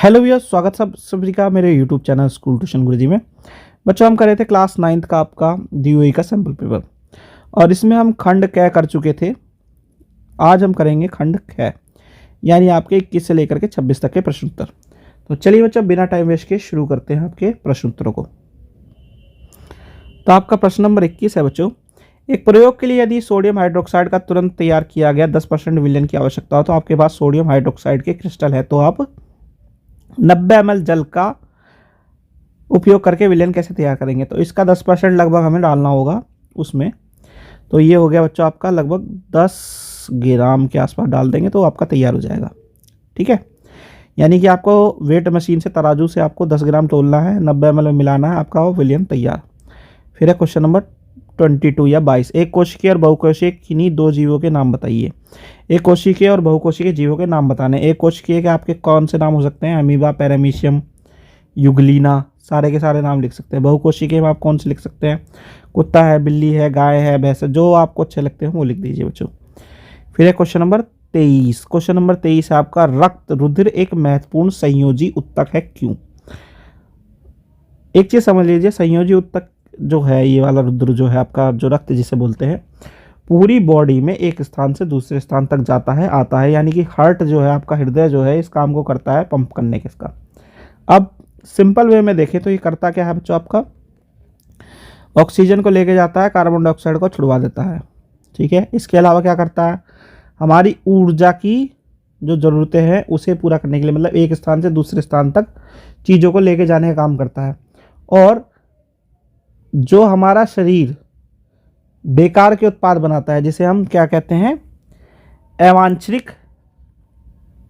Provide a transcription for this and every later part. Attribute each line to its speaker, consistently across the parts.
Speaker 1: Hello भैया, स्वागत सब सभी का मेरे यूट्यूब चैनल स्कूल ट्यूशन गुरुजी में। बच्चों, हम कर रहे थे क्लास 9th का आपका डीओई का सैम्पल पेपर और इसमें हम खंड क कर चुके थे। आज हम करेंगे खंड ख, यानी आपके 21 से लेकर के 26 तक के प्रश्न उत्तर। तो चलिए बच्चों, बिना टाइम वेस्ट के शुरू करते हैं आपके प्रश्न उत्तरों को। तो आपका प्रश्न नंबर 21 है बच्चों, एक प्रयोग के लिए यदि सोडियम हाइड्रोक्साइड का तुरंत तैयार किया गया 10% विलयन की आवश्यकता हो तो आपके पास सोडियम हाइड्रोक्साइड के क्रिस्टल है, तो आप 90 ml जल का उपयोग करके विलयन कैसे तैयार करेंगे। तो इसका 10% लगभग हमें डालना होगा उसमें। तो ये हो गया बच्चों आपका लगभग 10 ग्राम के आसपास डाल देंगे तो आपका तैयार हो जाएगा। ठीक है, यानी कि आपको वेट मशीन से तराजू से आपको 10 ग्राम तोलना है, 90 ml में मिलाना है, आपका वो विलयन तैयार। फिर है क्वेश्चन नंबर 22 या 22, एक कोशिकीय और बहुकोशिकीय किन्हीं दो जीवों के नाम बताइए। एक कोशिकीय और बहुकोशिकीय जीवों के नाम बताने। एक कोशिकीय के आपके कौन से नाम हो सकते हैं? अमीबा, पैरामीशियम, युगलीना, सारे के सारे नाम लिख सकते हैं। बहुकोशिकीय में आप कौन से लिख सकते हैं? कुत्ता है, बिल्ली है, गाय है, भैंस है, जो आपको अच्छे लगते हैं वो लिख दीजिए बच्चों। फिर है क्वेश्चन नंबर 23। क्वेश्चन नंबर 23 है आपका, रक्त रुधिर एक महत्वपूर्ण संयोजी उत्तक है, क्यों? एक चीज समझ लीजिए, संयोजी उत्तक जो है, ये वाला रुधिर जो है आपका, जो रक्त जिसे बोलते हैं, पूरी बॉडी में एक स्थान से दूसरे स्थान तक जाता है आता है, यानी कि हार्ट जो है आपका, हृदय जो है, इस काम को करता है पंप करने के इसका। अब सिंपल वे में देखें तो ये करता क्या है बच्चों, आपका ऑक्सीजन को लेके जाता है, कार्बन डाइऑक्साइड को छुड़वा देता है। ठीक है, इसके अलावा क्या करता है, हमारी ऊर्जा की जो ज़रूरतें हैं उसे पूरा करने के लिए, मतलब एक स्थान से दूसरे स्थान तक चीज़ों को लेके जाने का काम करता है। और जो हमारा शरीर बेकार के उत्पाद बनाता है, जिसे हम क्या कहते हैं, अवांछित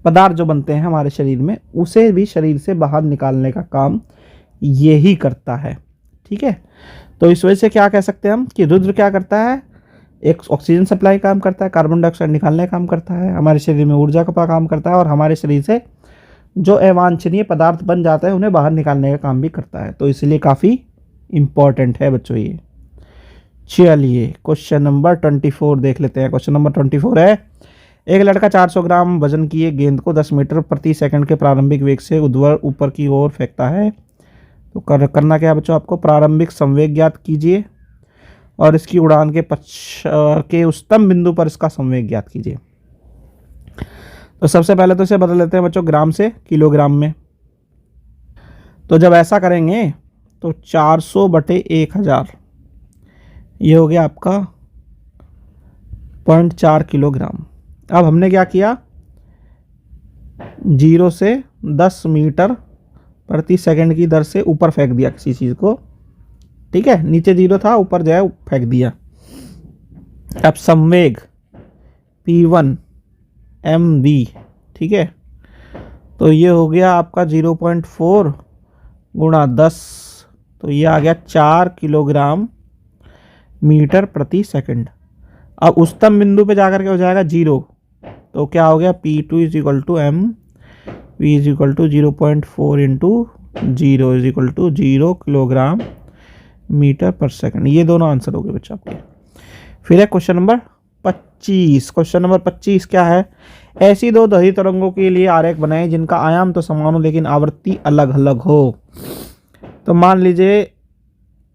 Speaker 1: पदार्थ जो बनते हैं हमारे शरीर में, उसे भी शरीर से बाहर निकालने का काम यही करता है। ठीक है, तो इस वजह से क्या कह सकते हैं हम कि रुधिर क्या करता है, एक ऑक्सीजन सप्लाई काम करता है, कार्बन डाइऑक्साइड निकालने का काम करता है, हमारे शरीर में ऊर्जा का काम करता है, और हमारे शरीर से जो अवांछनीय पदार्थ बन जाते हैं उन्हें बाहर निकालने का काम भी करता है। तो इसलिए काफ़ी इंपॉर्टेंट है बच्चों ये। चलिए क्वेश्चन नंबर 24 देख लेते हैं। क्वेश्चन नंबर 24 है, एक लड़का 400 ग्राम वजन की एक गेंद को 10 मीटर प्रति सेकंड के प्रारंभिक वेग से ऊपर की ओर फेंकता है। तो करना क्या है बच्चों, आपको प्रारंभिक संवेग ज्ञात कीजिए और इसकी उड़ान के के उच्चतम बिंदु पर इसका संवेग ज्ञात कीजिए। तो सबसे पहले तो इसे बदल लेते हैं बच्चों ग्राम से किलोग्राम में। तो जब ऐसा करेंगे तो 400/1000, ये हो गया आपका 0.4 किलोग्राम। अब हमने क्या किया, 0 से 10 मीटर प्रति सेकंड की दर से ऊपर फेंक दिया किसी चीज़ को। ठीक है, नीचे 0 था, ऊपर जाए फेंक दिया। अब संवेग P1 mv, ठीक है, तो ये हो गया आपका 0.4 गुणा 10, तो ये आ गया 4 किलोग्राम मीटर प्रति सेकंड। अब उच्चतम बिंदु पे जाकर के हो जाएगा 0, तो क्या हो गया, P2 = m, V = 0.4 × 0 = 0 kilogram metre पर सेकंड। ये दोनों आंसर हो गए बच्चों आपके। फिर है क्वेश्चन नंबर 25। क्वेश्चन नंबर 25 क्या है, ऐसी दो ध्वनि तरंगों के लिए आरेख बनाएं जिनका आयाम तो समान हो लेकिन आवृत्ति अलग अलग हो। तो मान लीजिए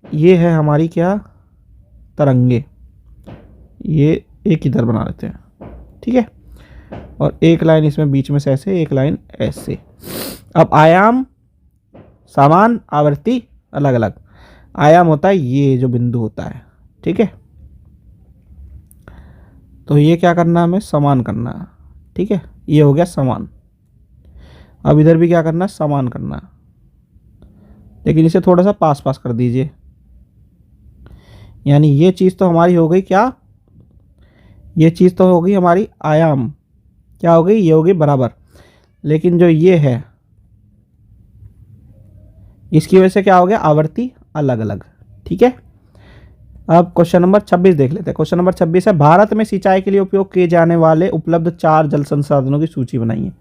Speaker 1: ये है हमारी क्या, तरंगे, ये एक इधर बना लेते हैं। ठीक है, और एक लाइन इसमें बीच में से ऐसे, एक लाइन ऐसे। अब आयाम समान, आवृत्ति अलग अलग। आयाम होता है ये जो बिंदु होता है। ठीक है, तो ये क्या करना है, हमें समान करना है। ठीक है, ये हो गया समान। अब इधर भी क्या करना है, समान करना है, लेकिन इसे थोड़ा सा पास पास कर दीजिए। यानी ये चीज़ तो हमारी हो गई क्या, ये चीज़ तो हो गई हमारी आयाम, क्या हो गई, ये हो गई बराबर। लेकिन जो ये है इसकी वजह से क्या हो गया, आवृत्ति अलग अलग। ठीक है, अब क्वेश्चन नंबर 26 देख लेते हैं। क्वेश्चन नंबर 26 है, भारत में सिंचाई के लिए उपयोग किए जाने वाले उपलब्ध 4 जल संसाधनों की सूची बनाइए।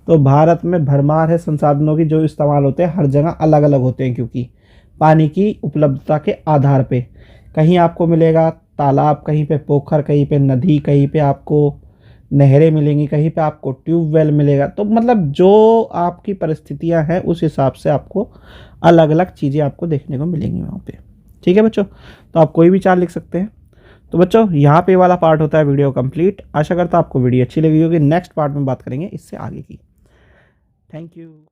Speaker 1: तो भारत में भरमार है संसाधनों की जो इस्तेमाल होते हैं, हर जगह अलग अलग होते हैं, क्योंकि पानी की उपलब्धता के आधार पे कहीं आपको मिलेगा तालाब, कहीं पे पोखर, कहीं पे नदी, कहीं पे आपको नहरें मिलेंगी, कहीं पे आपको ट्यूबवेल मिलेगा। तो मतलब जो आपकी परिस्थितियां हैं उस हिसाब से आपको अलग अलग चीज़ें आपको देखने को मिलेंगी वहाँ पे। ठीक है बच्चों, तो आप कोई भी चार लिख सकते हैं। तो बच्चों यहाँ पे वाला पार्ट होता है वीडियो कंप्लीट। आशा करता हूँ आपको वीडियो अच्छी लगी होगी। नेक्स्ट पार्ट में बात करेंगे इससे आगे की। Thank you.